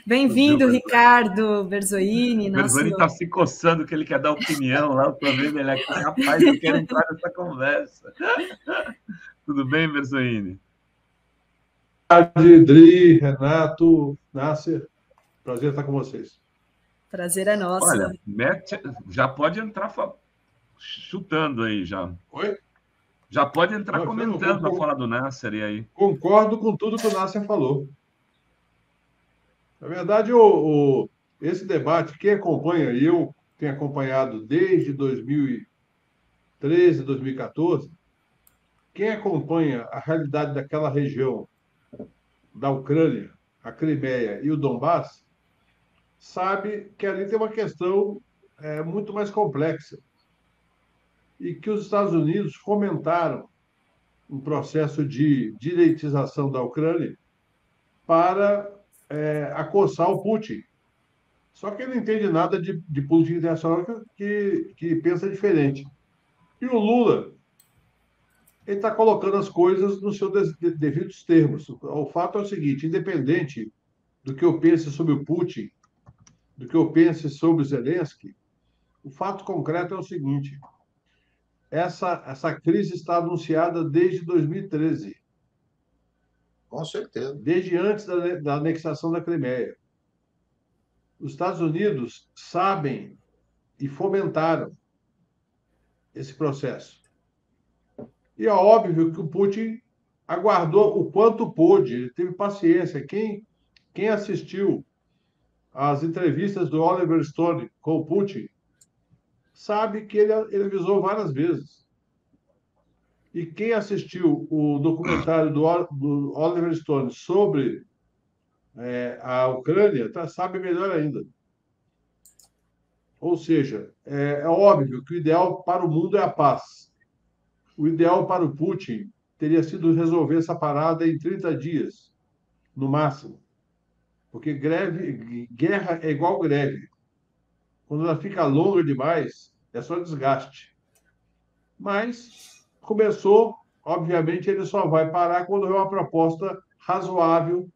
Bem-vindo, Ricardo Berzoini, O nosso... Berzoini está se coçando que ele quer dar opinião lá, eu estou vendo ele aqui. Rapaz, eu quero entrar nessa conversa. Tudo bem, Berzoini? Boa tarde, Dri, Renato, Nasser. Prazer estar com vocês. Prazer é nosso. Olha, já pode entrar chutando aí já. Oi? Já pode entrar comentando a fala do Nasser aí. Concordo com tudo que o Nasser falou. Na verdade, esse debate, quem acompanha, eu tenho acompanhado desde 2013, 2014, quem acompanha a realidade daquela região da Ucrânia, a Crimeia e o Donbass, sabe que ali tem uma questão muito mais complexa e que os Estados Unidos fomentaram um processo de direitização da Ucrânia para acossar o Putin. Só que ele não entende nada de política internacional que pensa diferente. E o Lula, ele está colocando as coisas nos seus devidos termos. O fato é o seguinte, independente do que eu pense sobre o Putin, do que eu pense sobre o Zelensky, o fato concreto é o seguinte, essa crise está anunciada desde 2013. Com certeza. Desde antes da anexação da Crimeia. Os Estados Unidos sabem e fomentaram esse processo. E é óbvio que o Putin aguardou o quanto pôde, ele teve paciência. Quem assistiu às entrevistas do Oliver Stone com o Putin sabe que ele avisou várias vezes. E quem assistiu o documentário do Oliver Stone sobre a Ucrânia sabe melhor ainda. Ou seja, é óbvio que o ideal para o mundo é a paz. O ideal para o Putin teria sido resolver essa parada em 30 dias, no máximo. Porque guerra é igual greve. Quando ela fica longa demais, é só desgaste. Mas começou, obviamente, ele só vai parar quando houver uma proposta razoável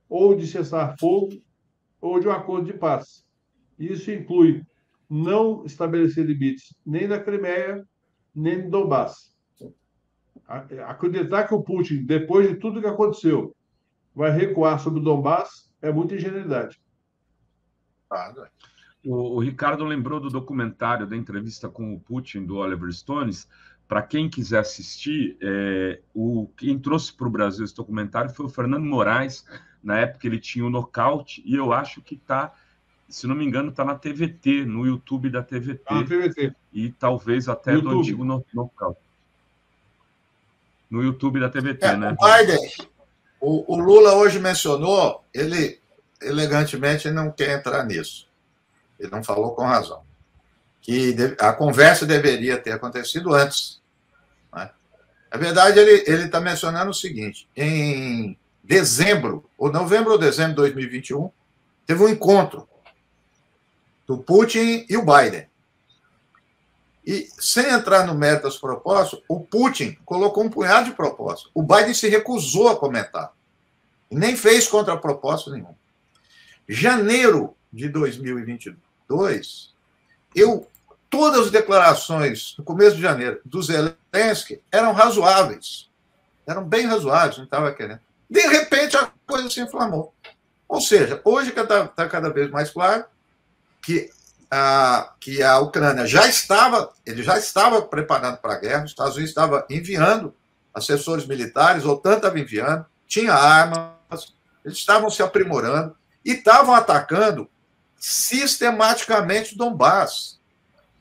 ou de cessar fogo ou de um acordo de paz. Isso inclui não estabelecer limites nem na Crimeia, nem no Donbass. Acreditar que o Putin, depois de tudo que aconteceu, vai recuar sobre o Donbass é muita ingenuidade. O Ricardo lembrou do documentário, da entrevista com o Putin, do Oliver Stone. Para quem quiser assistir, quem trouxe para o Brasil esse documentário foi o Fernando Moraes. Na época ele tinha o Nocaute, e eu acho que está, se não me engano, está na TVT, no YouTube da TVT. Na TVT. E talvez até YouTube. Do antigo Nocaute. No YouTube da TVT, né? O Biden, o Lula hoje mencionou, ele elegantemente não quer entrar nisso. Ele não falou com razão. Que a conversa deveria ter acontecido antes. Né? Na verdade, ele está mencionando o seguinte: em novembro ou dezembro de 2021, teve um encontro do Putin e o Biden. E, sem entrar no mérito das propostas, o Putin colocou um punhado de propostas. O Biden se recusou a comentar. E nem fez contraproposta nenhuma. Janeiro de 2022, todas as declarações, no começo de janeiro, do Zelensky eram razoáveis. Eram bem razoáveis, não estava querendo. De repente, a coisa se inflamou. Ou seja, hoje está cada vez mais claro que a Ucrânia ele já estava preparando para a guerra, os Estados Unidos estava enviando assessores militares, ou tanto estava enviando, tinha armas, eles estavam se aprimorando e estavam atacando sistematicamente o Donbass.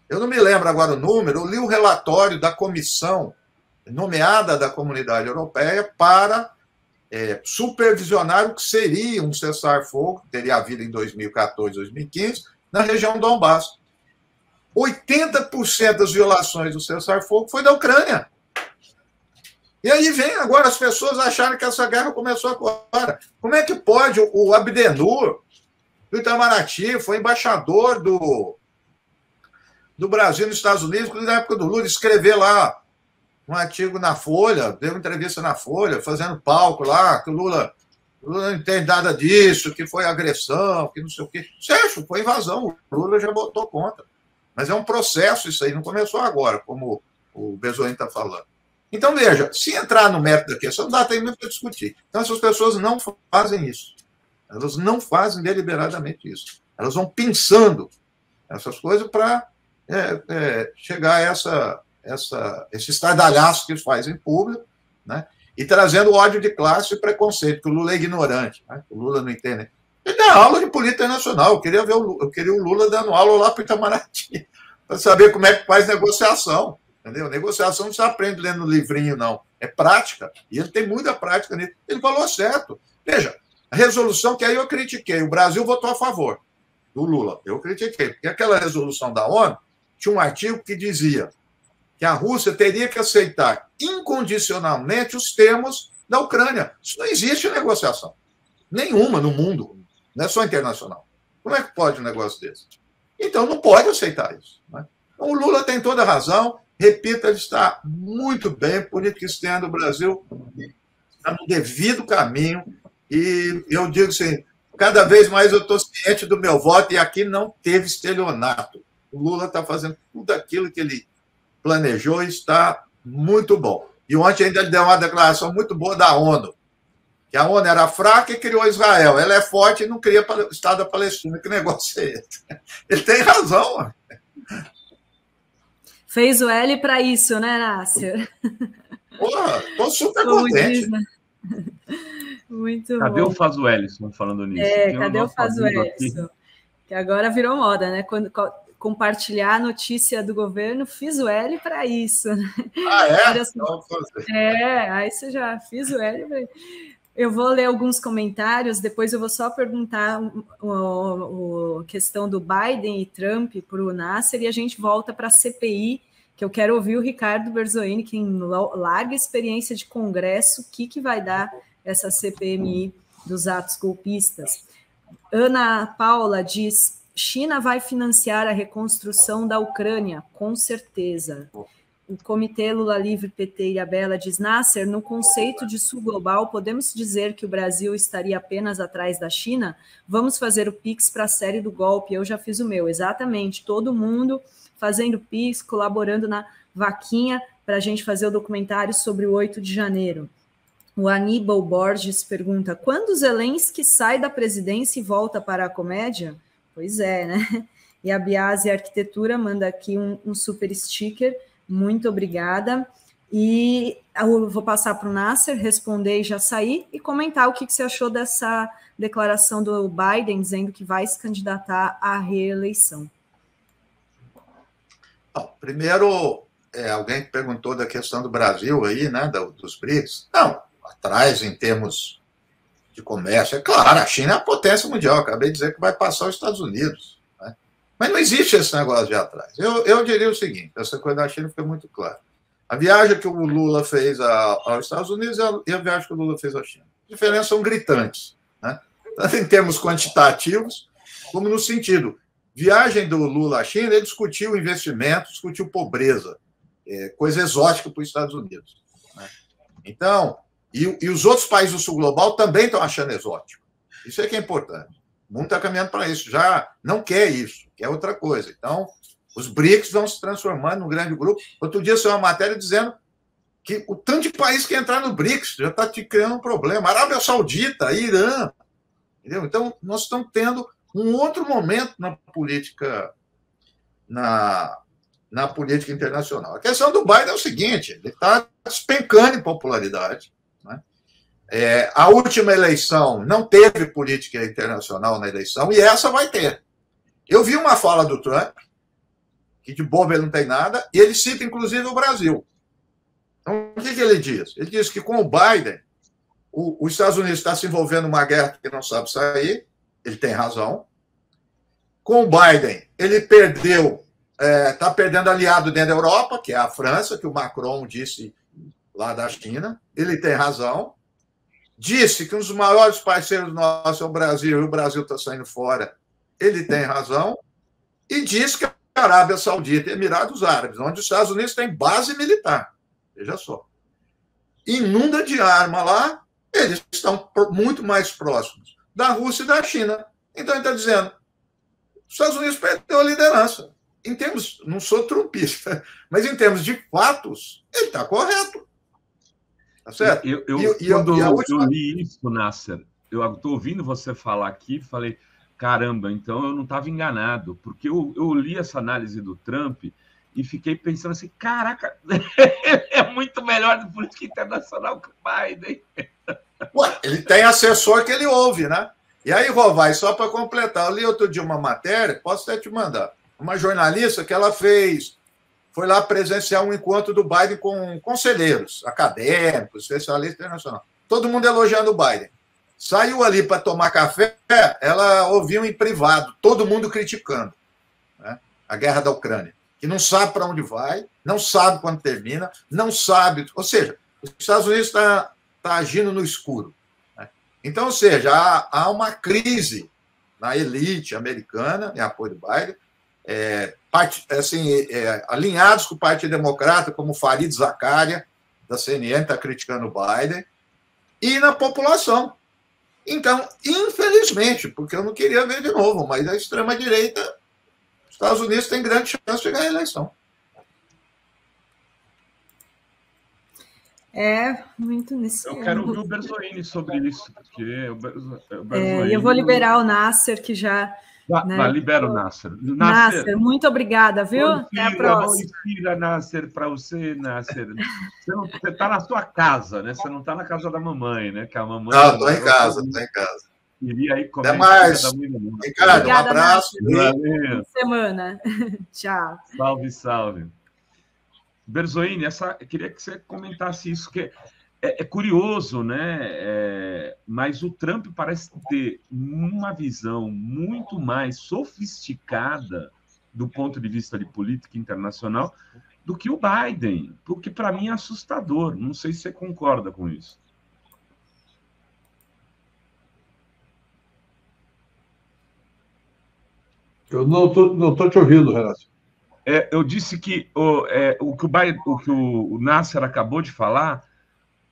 Eu não me lembro agora o número, eu li o relatório da comissão nomeada da Comunidade Europeia para supervisionar o que seria um cessar-fogo, que teria havido em 2014, 2015, na região do Donbass. 80% das violações do cessar-fogo foi da Ucrânia. E aí vem agora as pessoas acharem que essa guerra começou agora. Como é que pode o Abdenur, do Itamaraty, foi embaixador do Brasil nos Estados Unidos, na época do Lula, escrever lá um artigo na Folha, deu uma entrevista na Folha, fazendo palco lá, que o Lula Lula não entende nada disso, que foi agressão, que não sei o quê. Certo, foi invasão, o Lula já botou contra. Mas é um processo isso aí, não começou agora, como o Bezoin está falando. Então, veja, se entrar no mérito da questão, não dá tempo para discutir. Então, essas pessoas não fazem isso. Elas não fazem deliberadamente isso. Elas vão pensando essas coisas para chegar a esse estardalhaço que eles fazem em público, né? E trazendo ódio de classe e preconceito, que o Lula é ignorante, né? O Lula não entende. Ele dá aula de política internacional. Eu queria o Lula dando aula lá para o Itamaraty, para saber como é que faz negociação. Entendeu? Negociação não se aprende lendo livrinho, não. É prática. E ele tem muita prática nisso. Ele falou certo. Veja, a resolução que aí eu critiquei, o Brasil votou a favor do Lula. Eu critiquei, porque aquela resolução da ONU tinha um artigo que dizia que a Rússia teria que aceitar incondicionalmente os termos da Ucrânia. Isso não existe negociação. Nenhuma no mundo. Não é só internacional. Como é que pode um negócio desse? Então, não pode aceitar isso, né? Então, o Lula tem toda a razão. Repito, ele está muito bem, política externa do Brasil está no devido caminho. E eu digo assim, cada vez mais eu estou ciente do meu voto e aqui não teve estelionato. O Lula está fazendo tudo aquilo que ele planejou e está muito bom. E ontem ainda ele deu uma declaração muito boa da ONU, que a ONU era fraca e criou Israel. Ela é forte e não cria o Estado da Palestina. Que negócio é esse? Ele tem razão. Fez o L para isso, né, Nasser? Porra, estou super contente. Muito cadê bom. O Faso Ellison falando nisso? Cadê o Faso Ellison? Que agora virou moda, né? Quando compartilhar a notícia do governo, fiz o L para isso. Ah, é? Aí você já fiz o L para isso. Eu vou ler alguns comentários, depois eu vou só perguntar a questão do Biden e Trump para o Nasser, e a gente volta para a CPI, que eu quero ouvir o Ricardo Berzoini, que tem larga experiência de Congresso, o que vai dar essa CPMI dos atos golpistas. Ana Paula diz, China vai financiar a reconstrução da Ucrânia, com certeza. O Comitê Lula Livre, PT e a Bela diz, Nasser, no conceito de sul global, podemos dizer que o Brasil estaria apenas atrás da China? Vamos fazer o Pix para a série do golpe, eu já fiz o meu. Exatamente, todo mundo fazendo Pix, colaborando na vaquinha para a gente fazer o documentário sobre o 8 de janeiro. O Aníbal Borges pergunta, quando Zelensky sai da presidência e volta para a comédia? Pois é, né? E a Biase Arquitetura manda aqui um super sticker. Muito obrigada. E eu vou passar para o Nasser responder e já sair, e comentar o que você achou dessa declaração do Biden, dizendo que vai se candidatar à reeleição. Bom, primeiro, alguém que perguntou da questão do Brasil aí, né, dos BRICS. Não, atrás em termos de comércio. É claro, a China é a potência mundial. Acabei de dizer que vai passar os Estados Unidos. Mas não existe esse negócio de atrás. Eu diria o seguinte, essa coisa da China fica muito clara. A viagem que o Lula fez aos Estados Unidos e a viagem que o Lula fez à China. As diferenças são gritantes, né? Tanto em termos quantitativos, como no sentido. Viagem do Lula à China, ele discutiu investimento, discutiu pobreza, coisa exótica para os Estados Unidos, né? Então, e os outros países do sul global também estão achando exótico. Isso é que é importante. O mundo está caminhando para isso, já não quer isso, quer outra coisa. Então, os BRICS vão se transformando num grande grupo. Outro dia saiu uma matéria dizendo que o tanto de país que entrar no BRICS já está te criando um problema. Arábia Saudita, Irã, entendeu? Então, nós estamos tendo um outro momento na política internacional. A questão do Biden é o seguinte, ele está despencando em popularidade, né? A última eleição não teve política internacional na eleição, e essa vai ter. Eu vi uma fala do Trump, que de bobo ele não tem nada, e ele cita, inclusive, o Brasil. Então, o que ele diz? Ele diz que com o Biden, os Estados Unidos está se envolvendo numa guerra que não sabe sair, ele tem razão. Com o Biden, ele está perdendo aliado dentro da Europa, que é a França, que o Macron disse lá da China, ele tem razão. Disse que um dos maiores parceiros nossos é o Brasil, e o Brasil está saindo fora, ele tem razão. E disse que a Arábia Saudita e Emirados Árabes, onde os Estados Unidos têm base militar, veja só, inunda de arma lá, eles estão muito mais próximos da Rússia e da China. Então, ele está dizendo, os Estados Unidos perdeu a liderança. Em termos, não sou trumpista, mas em termos de fatos, ele está correto. Tá certo? Quando eu li isso, Nasser, eu estou ouvindo você falar aqui, falei, caramba, então eu não estava enganado, porque eu li essa análise do Trump e fiquei pensando assim, caraca, é muito melhor de política internacional que o Biden. Ué, ele tem assessor que ele ouve, né? E aí, Rovai, só para completar, eu li outro dia uma matéria, posso até te mandar, uma jornalista que ela foi lá presenciar um encontro do Biden com conselheiros, acadêmicos, especialistas internacionais. Todo mundo elogiando o Biden. Saiu ali para tomar café, ela ouviu em privado, todo mundo criticando, né, a guerra da Ucrânia, que não sabe para onde vai, não sabe quando termina, não sabe... Ou seja, os Estados Unidos está agindo no escuro. Né? Então, ou seja, há uma crise na elite americana, em apoio do Biden, alinhados com o Partido Democrata, como Fareed Zakaria, da CNN, está criticando o Biden, e na população. Então, infelizmente, porque eu não queria ver de novo, mas a extrema-direita, os Estados Unidos tem grande chance de ganhar a eleição. Muito nisso. Eu quero ouvir o Berzoini sobre isso, porque o Berzoini... eu vou liberar o Nasser, que já... libera o Nasser. Nasser, muito obrigada, viu? Até a próxima. Inspira, Nasser, para você, Nasser. Você está na sua casa, né? Você não está na casa da mamãe, né? Que a mamãe... Não, estou em casa, estou em casa. Iria aí comer. Até mais. Ricardo, obrigada, um abraço. Boa semana. Tchau. Salve, salve. Berzoini, eu queria que você comentasse isso, que é curioso, né? Mas o Trump parece ter uma visão muito mais sofisticada do ponto de vista de política internacional do que o Biden, o que para mim é assustador. Não sei se você concorda com isso. Eu não tô te ouvindo, Renato. Eu disse que o que o Nasser acabou de falar,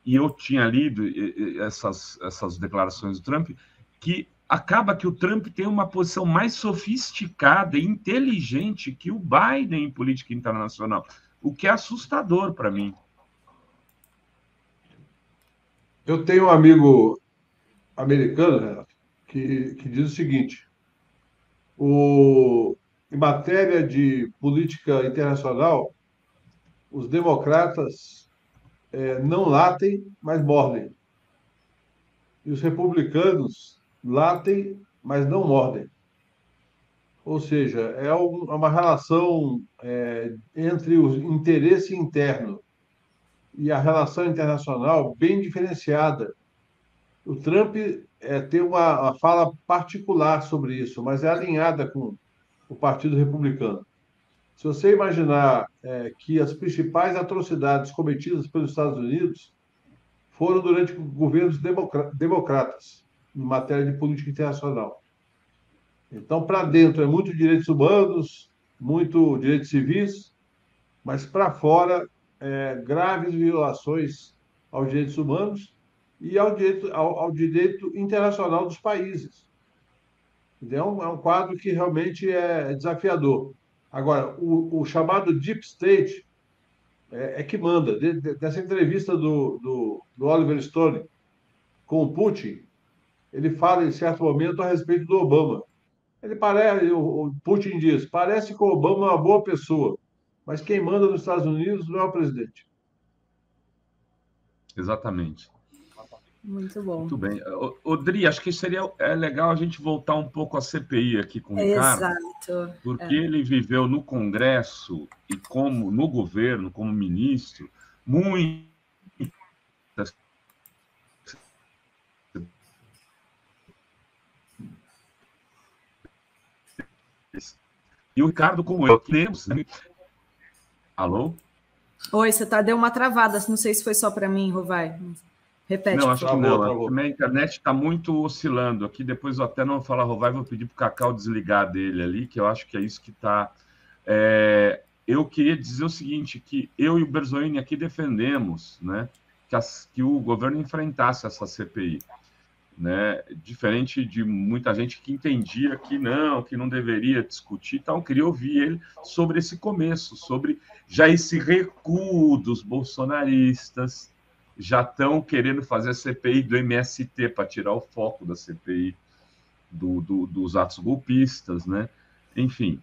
e eu tinha lido essas declarações do Trump, que acaba que o Trump tem uma posição mais sofisticada e inteligente que o Biden em política internacional, o que é assustador para mim. Eu tenho um amigo americano, Renato, que diz o seguinte, em matéria de política internacional, os democratas não latem, mas mordem. E os republicanos latem, mas não mordem. Ou seja, é uma relação entre o interesse interno e a relação internacional bem diferenciada. O Trump tem uma fala particular sobre isso, mas é alinhada com o Partido Republicano. Se você imaginar que as principais atrocidades cometidas pelos Estados Unidos foram durante governos democratas, em matéria de política internacional. Então, para dentro é muito direitos humanos, muito direitos civis, mas para fora, graves violações aos direitos humanos e ao direito internacional dos países. Então, é um quadro que realmente é desafiador. Agora, o chamado Deep State que manda. Dessa entrevista do Oliver Stone com o Putin, ele fala em certo momento a respeito do Obama. O Putin diz, parece que o Obama é uma boa pessoa, mas quem manda nos Estados Unidos não é o presidente. Exatamente. Muito bom. Muito bem. Odri, acho que seria legal a gente voltar um pouco à CPI aqui com o Ricardo. Exato. Porque ele viveu no Congresso e no governo, como ministro, muitas... E o Ricardo, como eu, temos... Alô? Oi, deu uma travada, não sei se foi só para mim, Rovai. Repete. Não, acho que não. A minha internet está muito oscilando aqui. Depois eu até não vou falar, Rovai, vou pedir para o Cacau desligar dele ali, que eu acho que é isso que está... Eu queria dizer o seguinte, que eu e o Berzoini aqui defendemos, né, que o governo enfrentasse essa CPI, né? Diferente de muita gente que entendia que não deveria discutir, então queria ouvir ele sobre esse começo, sobre já esse recuo dos bolsonaristas, já estão querendo fazer a CPI do MST para tirar o foco da CPI dos atos golpistas, né? Enfim.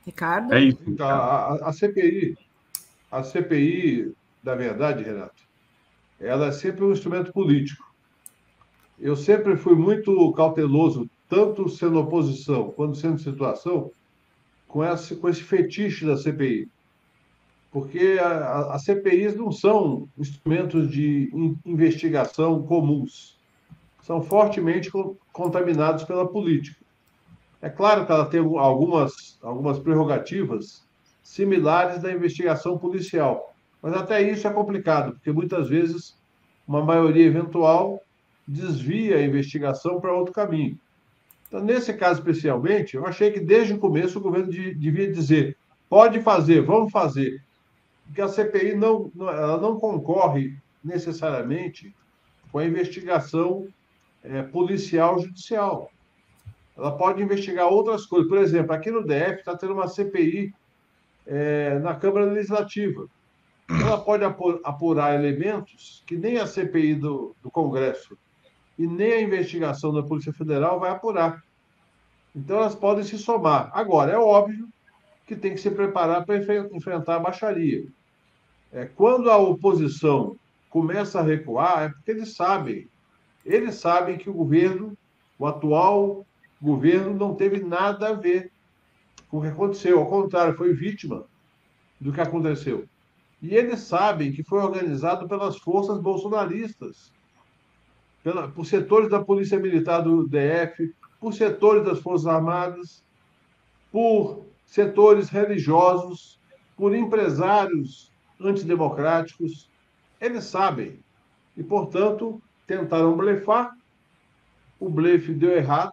Ricardo? É isso. Então, a CPI, da verdade, Renato, ela é sempre um instrumento político. Eu sempre fui muito cauteloso, tanto sendo oposição quanto sendo situação, com esse fetiche da CPI. Porque as CPIs não são instrumentos de investigação comuns. São fortemente contaminados pela política. É claro que ela tem algumas prerrogativas similares da investigação policial, mas até isso é complicado, porque muitas vezes uma maioria eventual desvia a investigação para outro caminho. Então, nesse caso especialmente, eu achei que desde o começo o governo devia dizer: pode fazer, vamos fazer, porque a CPI ela não concorre necessariamente com a investigação policial judicial. Ela pode investigar outras coisas. Por exemplo, aqui no DF está tendo uma CPI na Câmara Legislativa. Ela pode apurar elementos que nem a CPI do Congresso e nem a investigação da Polícia Federal vai apurar. Então, elas podem se somar. Agora, é óbvio que tem que se preparar para enfrentar a baixaria. Quando a oposição começa a recuar, é porque eles sabem que o atual governo, não teve nada a ver com o que aconteceu. Ao contrário, foi vítima do que aconteceu. E eles sabem que foi organizado pelas forças bolsonaristas, por setores da Polícia Militar do DF, por setores das Forças Armadas, por setores religiosos, por empresários antidemocráticos. Eles sabem. E, portanto, tentaram blefar. O blefe deu errado.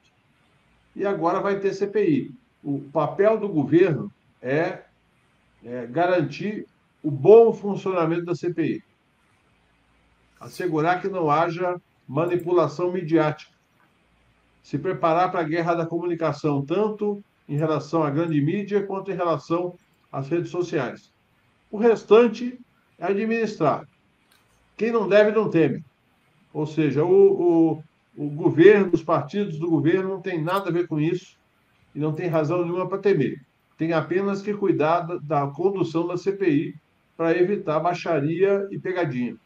E agora vai ter CPI. O papel do governo é garantir o bom funcionamento da CPI. Assegurar que não haja manipulação midiática. Se preparar para a guerra da comunicação, tanto em relação à grande mídia quanto em relação às redes sociais. O restante é administrar. Quem não deve, não teme. Ou seja, o governo, os partidos do governo não tem nada a ver com isso e não tem razão nenhuma para temer. Tem apenas que cuidar da condução da CPI para evitar baixaria e pegadinha.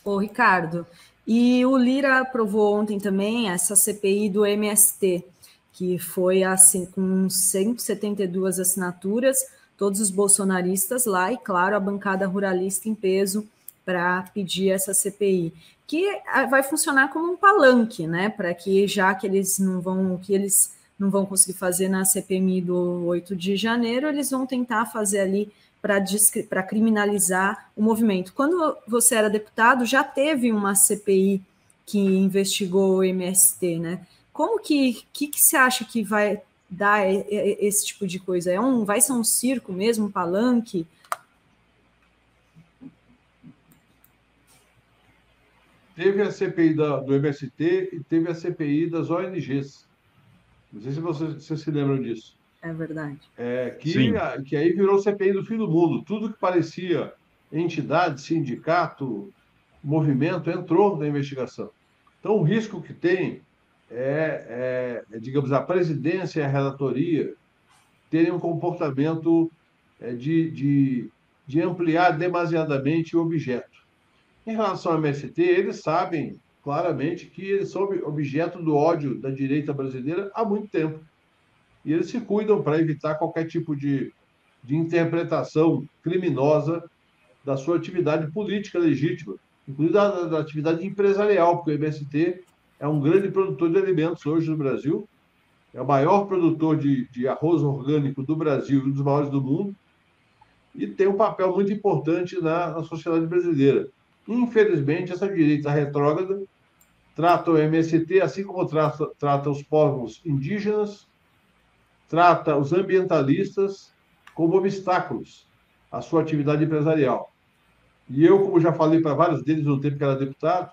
Ô, Ricardo, e o Lira aprovou ontem também essa CPI do MST, que foi assim, com 172 assinaturas, todos os bolsonaristas lá e, claro, a bancada ruralista em peso para pedir essa CPI, que vai funcionar como um palanque, né? Para que, já que eles não vão conseguir fazer na CPMI do 8 de janeiro, eles vão tentar fazer ali para criminalizar o movimento. Quando você era deputado, já teve uma CPI que investigou o MST, né? Como que você acha que vai dar esse tipo de coisa? Vai ser um circo mesmo, um palanque? Teve a CPI do MST e teve a CPI das ONGs. Não sei se vocês se lembram disso. É verdade. Que aí virou CPI do fim do mundo. Tudo que parecia entidade, sindicato, movimento, entrou na investigação. Então, o risco que tem digamos, a presidência e a relatoria terem um comportamento de ampliar demasiadamente o objeto. Em relação ao MST, eles sabem claramente que eles são objeto do ódio da direita brasileira há muito tempo. E eles se cuidam para evitar qualquer tipo de interpretação criminosa da sua atividade política legítima, inclusive da atividade empresarial, porque o MST é um grande produtor de alimentos hoje no Brasil, é o maior produtor de arroz orgânico do Brasil e um dos maiores do mundo, e tem um papel muito importante na sociedade brasileira. Infelizmente, essa direita retrógrada trata o MST assim como trata os povos indígenas, trata os ambientalistas como obstáculos à sua atividade empresarial. E eu, como já falei para vários deles no tempo que era deputado,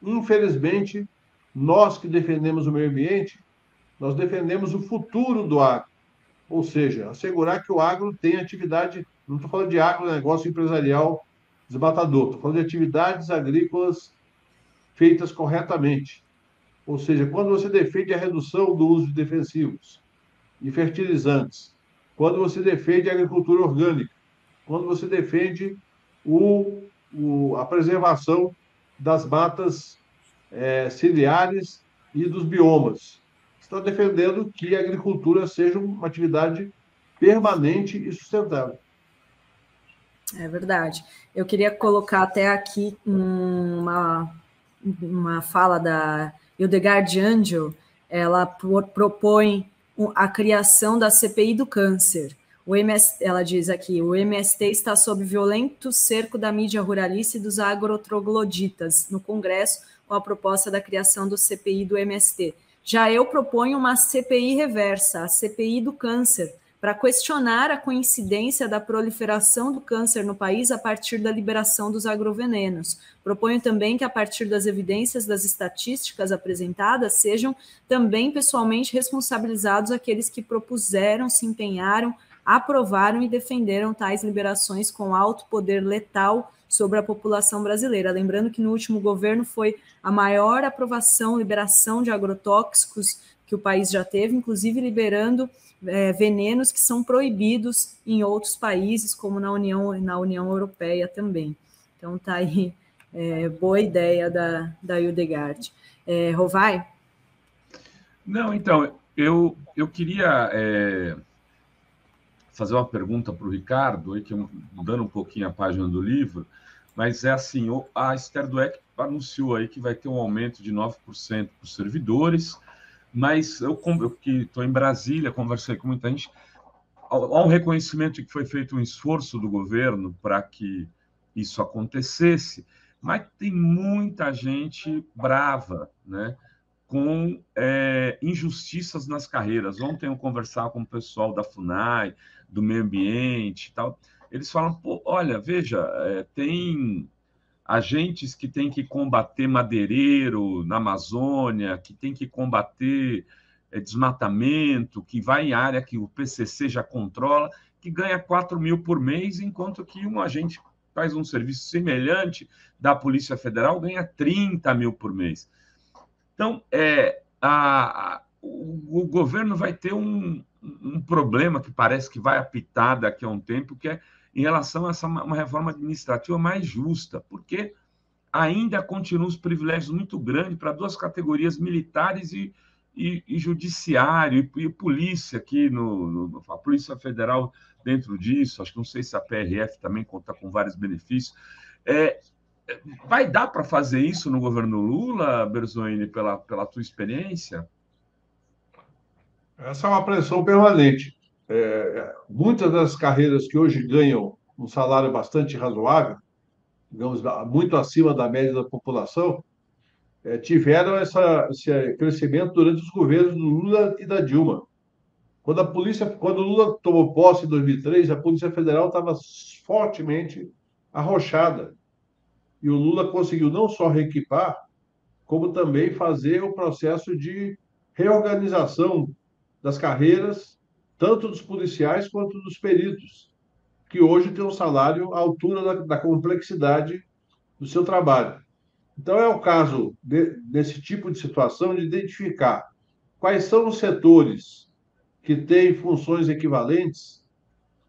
infelizmente, nós que defendemos o meio ambiente, nós defendemos o futuro do agro. Ou seja, assegurar que o agro tenha atividade, não estou falando de agronegócio empresarial desmatador, estou falando de atividades agrícolas feitas corretamente. Ou seja, quando você defende a redução do uso de defensivos e fertilizantes, quando você defende a agricultura orgânica, quando você defende a preservação das matas ciliares e dos biomas, está defendendo que a agricultura seja uma atividade permanente e sustentável. É verdade. Eu queria colocar até aqui uma fala da Hildegard Angel. Ela propõe a criação da CPI do câncer. Ela diz aqui, o MST está sob violento cerco da mídia ruralista e dos agrotrogloditas no Congresso com a proposta da criação do CPI do MST. Já eu proponho uma CPI reversa, a CPI do câncer, para questionar a coincidência da proliferação do câncer no país a partir da liberação dos agrovenenos. Proponho também que, a partir das evidências das estatísticas apresentadas, sejam também pessoalmente responsabilizados aqueles que propuseram, se empenharam, aprovaram e defenderam tais liberações com alto poder letal sobre a população brasileira. Lembrando que no último governo foi a maior aprovação, liberação de agrotóxicos que o país já teve, inclusive liberando venenos que são proibidos em outros países, como na União Europeia também. Então, está aí, boa ideia da Hildegard. Rovai? Não, então, eu queria fazer uma pergunta para o Ricardo, aí, que mudando um pouquinho a página do livro, mas é assim, a Esther Dweck anunciou aí que vai ter um aumento de 9% para os servidores, mas eu que estou em Brasília, conversei com muita gente, há um reconhecimento de que foi feito um esforço do governo para que isso acontecesse, mas tem muita gente brava, né, com injustiças nas carreiras. Ontem eu conversava com o pessoal da FUNAI, do meio ambiente e tal, eles falam, pô, olha, veja, tem agentes que têm que combater madeireiro na Amazônia, que tem que combater desmatamento, que vai em área que o PCC já controla, que ganha 4 mil por mês, enquanto que um agente faz um serviço semelhante da Polícia Federal ganha 30 mil por mês. Então, o governo vai ter um problema que parece que vai apitar daqui a um tempo, que é em relação a uma reforma administrativa mais justa, porque ainda continuam os privilégios muito grandes para duas categorias, militares e judiciário, e polícia aqui, a Polícia Federal dentro disso, acho que não sei se a PRF também conta com vários benefícios. Vai dar para fazer isso no governo Lula, Berzoni, pela tua experiência? Essa é uma pressão permanente. Muitas das carreiras que hoje ganham um salário bastante razoável, digamos, muito acima da média da população, tiveram esse crescimento durante os governos do Lula e da Dilma. Quando o Lula tomou posse em 2003, a Polícia Federal estava fortemente arrochada. E o Lula conseguiu não só reequipar, como também fazer o processo de reorganização das carreiras, tanto dos policiais quanto dos peritos, que hoje tem um salário à altura da complexidade do seu trabalho. Então, é o caso desse tipo de situação de identificar quais são os setores que têm funções equivalentes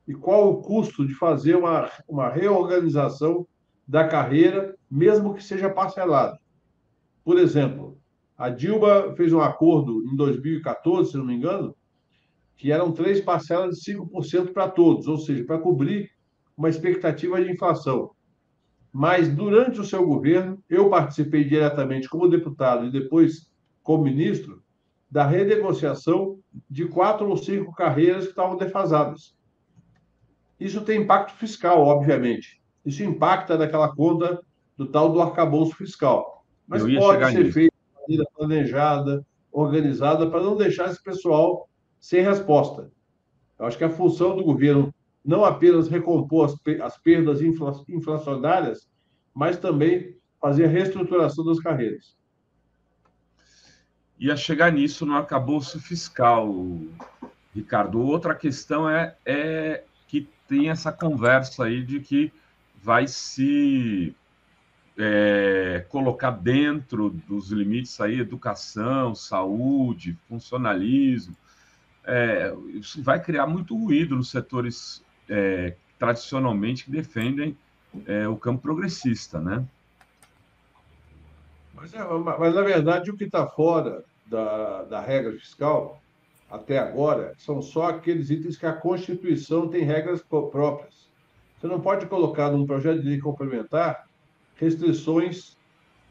e qual o custo de fazer uma reorganização da carreira, mesmo que seja parcelado. Por exemplo, a Dilma fez um acordo em 2014, se não me engano, que eram 3 parcelas de 5% para todos, ou seja, para cobrir uma expectativa de inflação. Mas, durante o seu governo, eu participei diretamente como deputado e depois como ministro da renegociação de 4 ou 5 carreiras que estavam defasadas. Isso tem impacto fiscal, obviamente. Isso impacta naquela conta do tal do arcabouço fiscal. Mas pode ser feito de maneira planejada, organizada, para não deixar esse pessoal sem resposta. Eu acho que a função do governo não apenas recompor as perdas inflacionárias, mas também fazer a reestruturação das carreiras. Ia chegar nisso no arcabouço fiscal, Ricardo. Outra questão é que tem essa conversa aí de que vai se colocar dentro dos limites aí educação, saúde, funcionalismo. Isso vai criar muito ruído nos setores tradicionalmente que defendem o campo progressista, né? Mas, na verdade, o que está fora da regra fiscal, até agora, são só aqueles itens que a Constituição tem regras próprias. Você não pode colocar num projeto de lei complementar restrições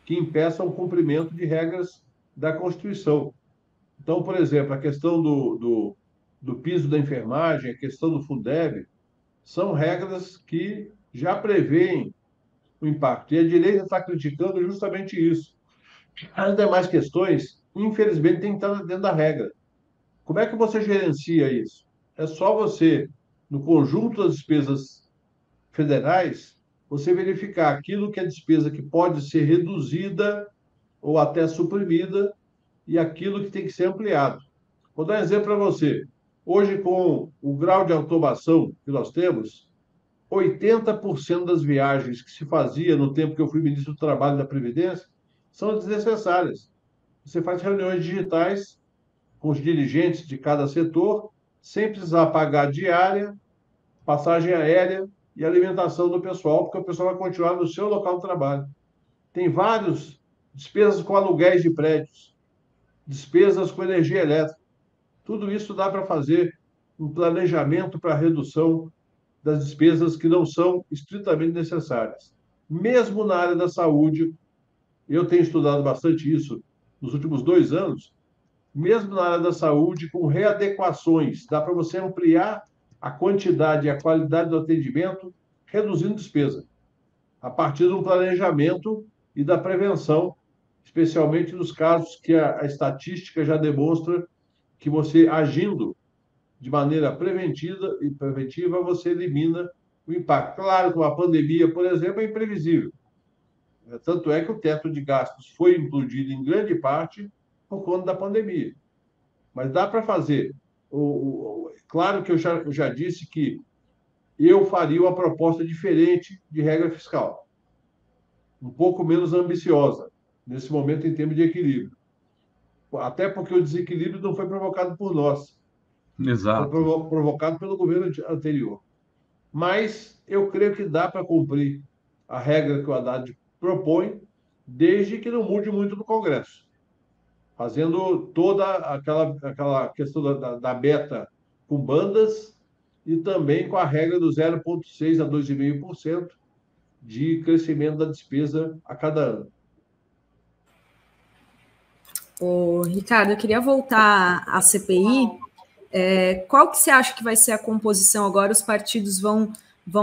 que impeçam o cumprimento de regras da Constituição. Então, por exemplo, a questão do piso da enfermagem, a questão do Fundeb, são regras que já prevêem o impacto. E a direita está criticando justamente isso. As demais questões, infelizmente, têm que estar dentro da regra. Como é que você gerencia isso? É só você, no conjunto das despesas federais, você verificar aquilo que é despesa que pode ser reduzida ou até suprimida e aquilo que tem que ser ampliado. Vou dar um exemplo para você. Hoje, com o grau de automação que nós temos, 80% das viagens que se fazia no tempo que eu fui ministro do Trabalho e da Previdência são desnecessárias. Você faz reuniões digitais com os dirigentes de cada setor, sem precisar pagar diária, passagem aérea e alimentação do pessoal, porque o pessoal vai continuar no seu local de trabalho. Tem várias despesas com aluguéis de prédios, despesas com energia elétrica. Tudo isso dá para fazer um planejamento para a redução das despesas que não são estritamente necessárias. Mesmo na área da saúde, eu tenho estudado bastante isso nos últimos 2 anos, mesmo na área da saúde, com readequações, dá para você ampliar a quantidade e a qualidade do atendimento, reduzindo despesa, a partir de um planejamento e da prevenção, especialmente nos casos que a estatística já demonstra que você, agindo de maneira preventiva, você elimina o impacto. Claro que uma pandemia, por exemplo, é imprevisível. Tanto é que o teto de gastos foi implodido em grande parte por conta da pandemia. Mas dá para fazer. Claro que eu já disse que eu faria uma proposta diferente de regra fiscal, um pouco menos ambiciosa, nesse momento em termos de equilíbrio. Até porque o desequilíbrio não foi provocado por nós. Exato. Foi provocado pelo governo anterior. Mas eu creio que dá para cumprir a regra que o Haddad propõe, desde que não mude muito no Congresso, fazendo toda aquela questão da meta com bandas e também com a regra do 0,6% a 2,5% de crescimento da despesa a cada ano. Ricardo, eu queria voltar à CPI. Qual que você acha que vai ser a composição agora? Os partidos vão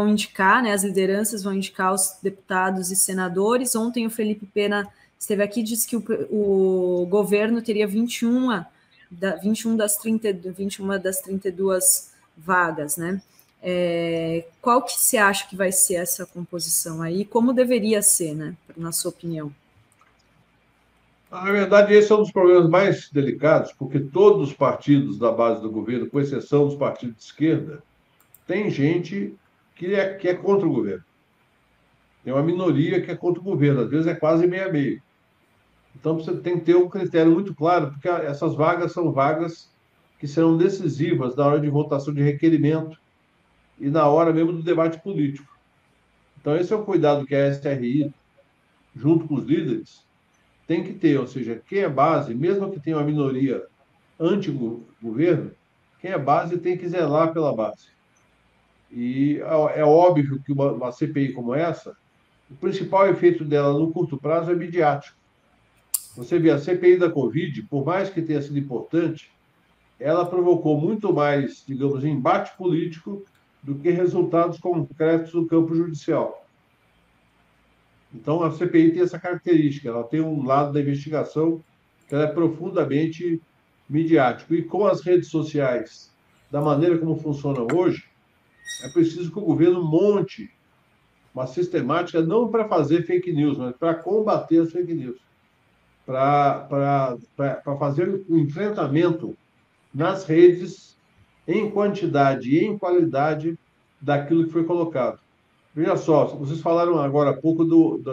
indicar, né, as lideranças vão indicar os deputados e senadores. Ontem o Felipe Pena esteve aqui e disse que o governo teria 21 das 32 vagas, né? Qual que você acha que vai ser essa composição aí? Como deveria ser, né, na sua opinião? Na verdade, esse é um dos problemas mais delicados, porque todos os partidos da base do governo, com exceção dos partidos de esquerda, tem gente que é contra o governo. Tem uma minoria que é contra o governo, às vezes é quase meio a meio. Então, você tem que ter um critério muito claro, porque essas vagas são vagas que serão decisivas na hora de votação de requerimento e na hora mesmo do debate político. Então, esse é o cuidado que a SRI, junto com os líderes, tem que ter, ou seja, quem é base, mesmo que tenha uma minoria anti-governo, quem é base tem que zelar pela base. E é óbvio que uma CPI como essa, o principal efeito dela no curto prazo é midiático. Você vê a CPI da Covid, por mais que tenha sido importante, ela provocou muito mais, digamos, embate político do que resultados concretos no campo judicial. Então, a CPI tem essa característica, ela tem um lado da investigação que ela é profundamente midiático e com as redes sociais da maneira como funcionam hoje, é preciso que o governo monte uma sistemática não para fazer fake news, mas para combater as fake news, para fazer o enfrentamento nas redes em quantidade e em qualidade daquilo que foi colocado. Veja só, vocês falaram agora há pouco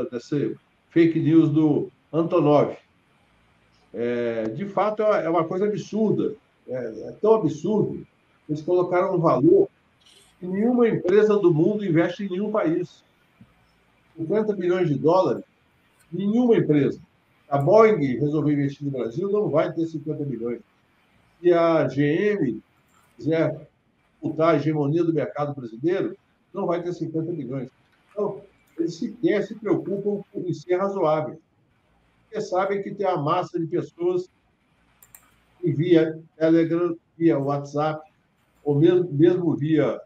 desse fake news do Antonov. De fato, é uma coisa absurda. É tão absurdo. Eles colocaram um valor que nenhuma empresa do mundo investe em nenhum país. 50 bilhões de dólares, nenhuma empresa. A Boeing resolveu investir no Brasil, não vai ter 50 bilhões. Se a GM quiser disputar a hegemonia do mercado brasileiro, não vai ter 50 bilhões. Então, eles sequer se preocupam em ser razoáveis. Porque sabem que tem uma massa de pessoas que via Telegram, via WhatsApp, ou mesmo via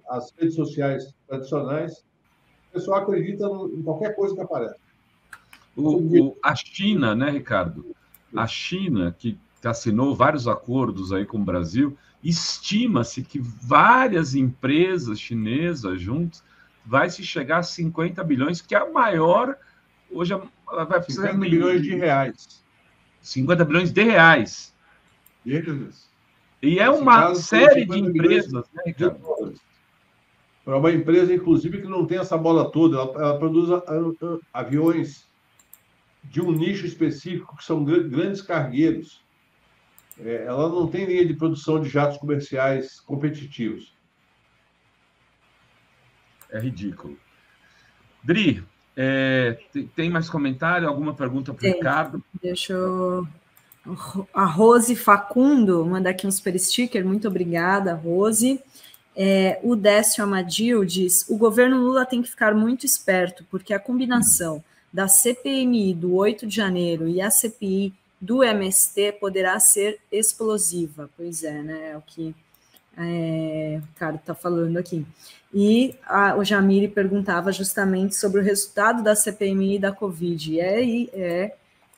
as redes sociais tradicionais, o pessoal acredita em qualquer coisa que aparece. A China, né, Ricardo? A China, que assinou vários acordos aí com o Brasil, estima-se que várias empresas chinesas juntas vai se chegar a 50 bilhões, que é a maior... Hoje ela vai precisar 50 bilhões de reais. 50 bilhões de reais. E é uma série de empresas, né, Ricardo? Para uma empresa, inclusive, que não tem essa bola toda, ela produz aviões de um nicho específico, que são grandes cargueiros. Ela não tem linha de produção de jatos comerciais competitivos. É ridículo. Dri, tem mais comentário? Alguma pergunta para o Ricardo? Deixa eu... A Rose Facundo manda aqui um super sticker. Muito obrigada, Rose. O Décio Amadil diz: o governo Lula tem que ficar muito esperto, porque a combinação da CPMI do 8 de janeiro e a CPI do MST poderá ser explosiva. Pois é, né? É o que o Ricardo está falando aqui. E o Jamile perguntava justamente sobre o resultado da CPMI e da Covid.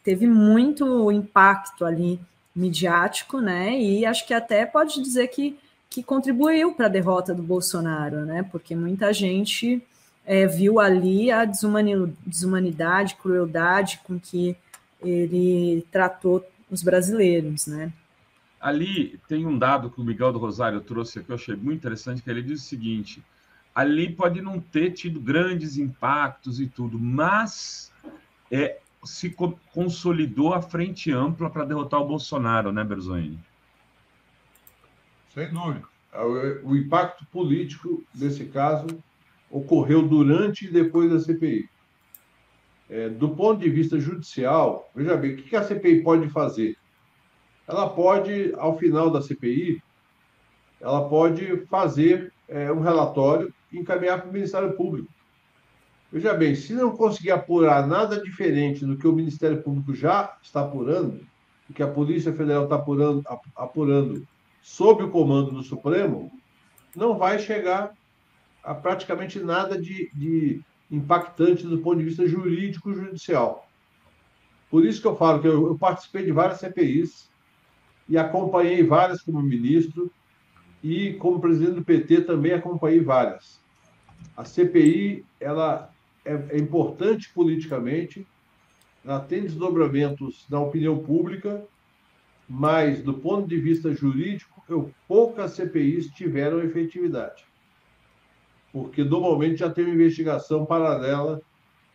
Teve muito impacto ali midiático, né? E acho que até pode dizer que contribuiu para a derrota do Bolsonaro, né? Porque muita gente viu ali a desumanidade, crueldade com que ele tratou os brasileiros, né? Ali tem um dado que o Miguel do Rosário trouxe aqui, eu achei muito interessante, que ele diz o seguinte: ali pode não ter tido grandes impactos e tudo, mas se consolidou a frente ampla para derrotar o Bolsonaro, né, Berzoni? Sem dúvida. O impacto político desse caso ocorreu durante e depois da CPI. Do ponto de vista judicial, veja bem, o que a CPI pode fazer? Ela pode, ao final da CPI, ela pode fazer um relatório e encaminhar para o Ministério Público. Veja bem, se não conseguir apurar nada diferente do que o Ministério Público já está apurando, do que a Polícia Federal está apurando sob o comando do Supremo, não vai chegar a praticamente nada de impactante do ponto de vista jurídico-judicial. Por isso que eu falo que eu participei de várias CPIs e acompanhei várias como ministro e como presidente do PT também acompanhei várias. A CPI ela é importante politicamente, ela tem desdobramentos na opinião pública, mas do ponto de vista jurídico, poucas CPIs tiveram efetividade. Porque normalmente já tem uma investigação paralela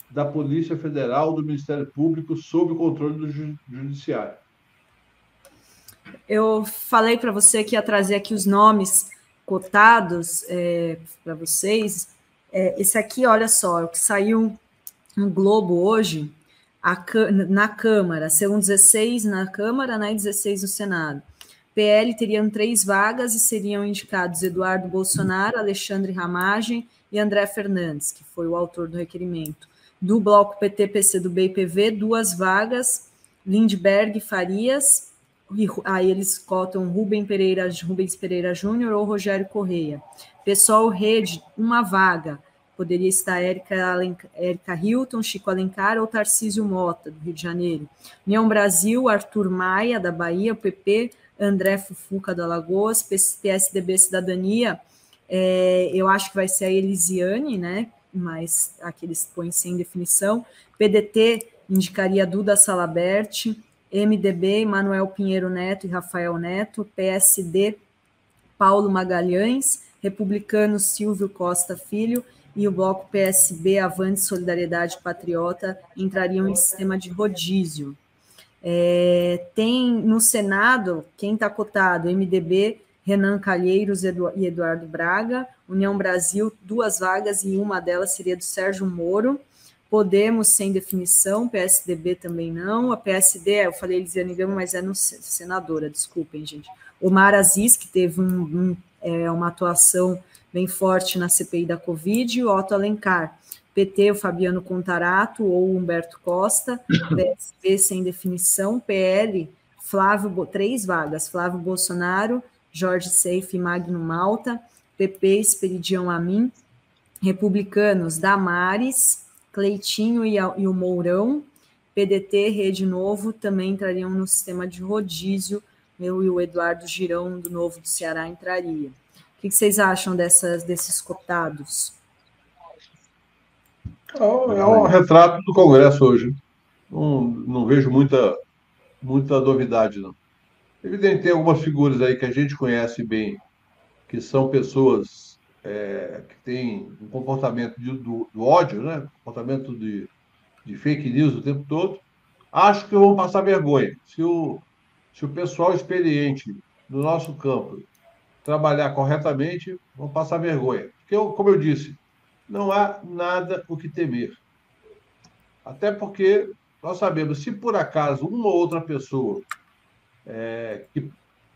da Polícia Federal, do Ministério Público, sob o controle do Judiciário. Eu falei para você que ia trazer aqui os nomes cotados para vocês. Esse aqui, olha só, o que saiu no Globo hoje, na Câmara, serão 16 na Câmara, né, e 16 no Senado. PL teriam 3 vagas e seriam indicados Eduardo Bolsonaro, Alexandre Ramagem e André Fernandes, que foi o autor do requerimento. Do bloco PT, PCdoB e PV, 2 vagas, Lindbergh e Farias. Aí eles cotam Rubens Pereira Júnior ou Rogério Correia. PSOL Rede, 1 vaga, poderia estar Érica Hilton, Chico Alencar ou Tarcísio Mota, do Rio de Janeiro. União Brasil, Arthur Maia, da Bahia, o PP, André Fufuca, do Alagoas, PSDB Cidadania, eu acho que vai ser a Elisiane, né? Mas aqui eles põem sem definição. PDT indicaria Duda Salabert, MDB, Manuel Pinheiro Neto e Rafael Neto, PSD, Paulo Magalhães, Republicanos, Silvio Costa Filho, e o bloco PSB, Avante, Solidariedade Patriota, entrariam em sistema de rodízio. Tem no Senado, quem está cotado, MDB, Renan Calheiros e Eduardo Braga, União Brasil, 2 vagas, e uma delas seria do Sérgio Moro. Podemos, sem definição, PSDB também não, a PSD, eu falei Elisiane Gama, mas é no senadora, desculpem, gente. Omar Aziz, que teve uma atuação bem forte na CPI da Covid, e o Otto Alencar. PT, o Fabiano Contarato ou Humberto Costa, PSB sem definição, PL, 3 vagas, Flávio Bolsonaro, Jorge Seife e Magno Malta, PP, Esperidião Amin, Republicanos, Damares, Cleitinho e o Mourão, PDT, Rede Novo, também entrariam no sistema de rodízio, eu e o Eduardo Girão, do Novo do Ceará, entraria. O que vocês acham desses cotados? É um retrato do Congresso hoje. Não vejo muita novidade, não. Evidente, tem algumas figuras aí que a gente conhece bem, que são pessoas que têm um comportamento do ódio, né? Comportamento de fake news o tempo todo. Acho que vão passar vergonha. Se o pessoal experiente do nosso campo trabalhar corretamente, vão passar vergonha. Porque, como eu disse, não há nada o que temer. Até porque nós sabemos, se por acaso uma ou outra pessoa que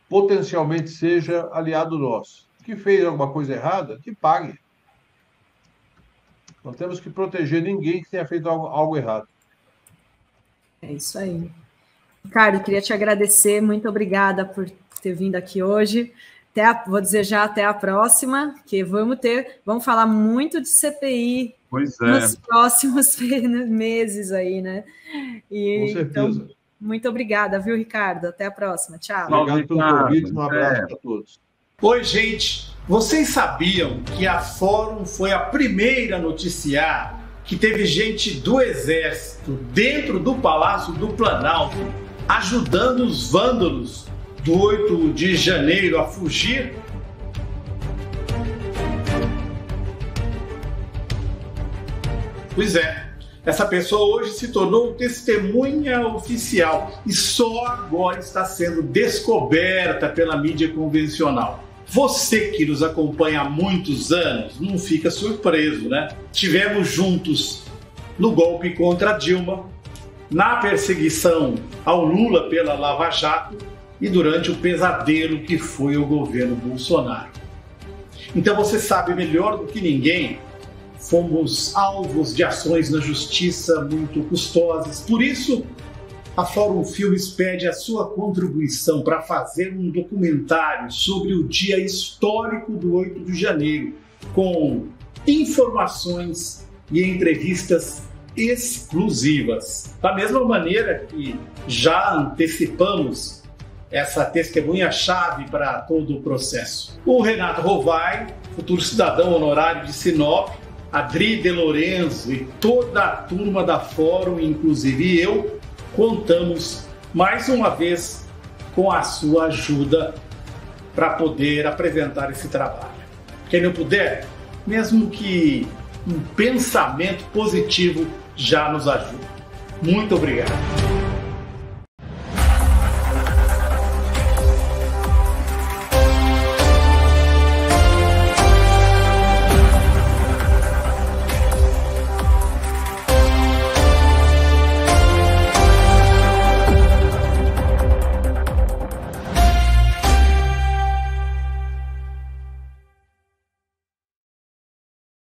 potencialmente seja aliado nosso, que fez alguma coisa errada, que pague. Não temos que proteger ninguém que tenha feito algo errado. É isso aí. Ricardo, queria te agradecer, muito obrigada por ter vindo aqui hoje. Vou dizer já até a próxima, que vamos falar muito de CPI nos próximos meses aí, né? Com certeza. Então, muito obrigada, viu, Ricardo? Até a próxima. Tchau. Obrigado pelo convite, um abraço para todos. Oi, gente. Vocês sabiam que a Fórum foi a primeira a noticiar que teve gente do Exército dentro do Palácio do Planalto ajudando os vândalos do 8 de janeiro a fugir? Pois é, essa pessoa hoje se tornou testemunha oficial e só agora está sendo descoberta pela mídia convencional. Você que nos acompanha há muitos anos não fica surpreso, né? Tivemos juntos no golpe contra Dilma, na perseguição ao Lula pela Lava Jato e durante o pesadelo que foi o governo Bolsonaro. Então você sabe melhor do que ninguém, fomos alvos de ações na justiça muito custosas. Por isso, a Fórum Filmes pede a sua contribuição para fazer um documentário sobre o dia histórico do 8 de janeiro, com informações e entrevistas exclusivas. Da mesma maneira que já antecipamos essa testemunha-chave para todo o processo. O Renato Rovai, futuro cidadão honorário de Sinop, Adri De Lorenzo e toda a turma da Fórum, inclusive eu, contamos mais uma vez com a sua ajuda para poder apresentar esse trabalho. Quem não puder, mesmo que um pensamento positivo já nos ajuda. Muito obrigado.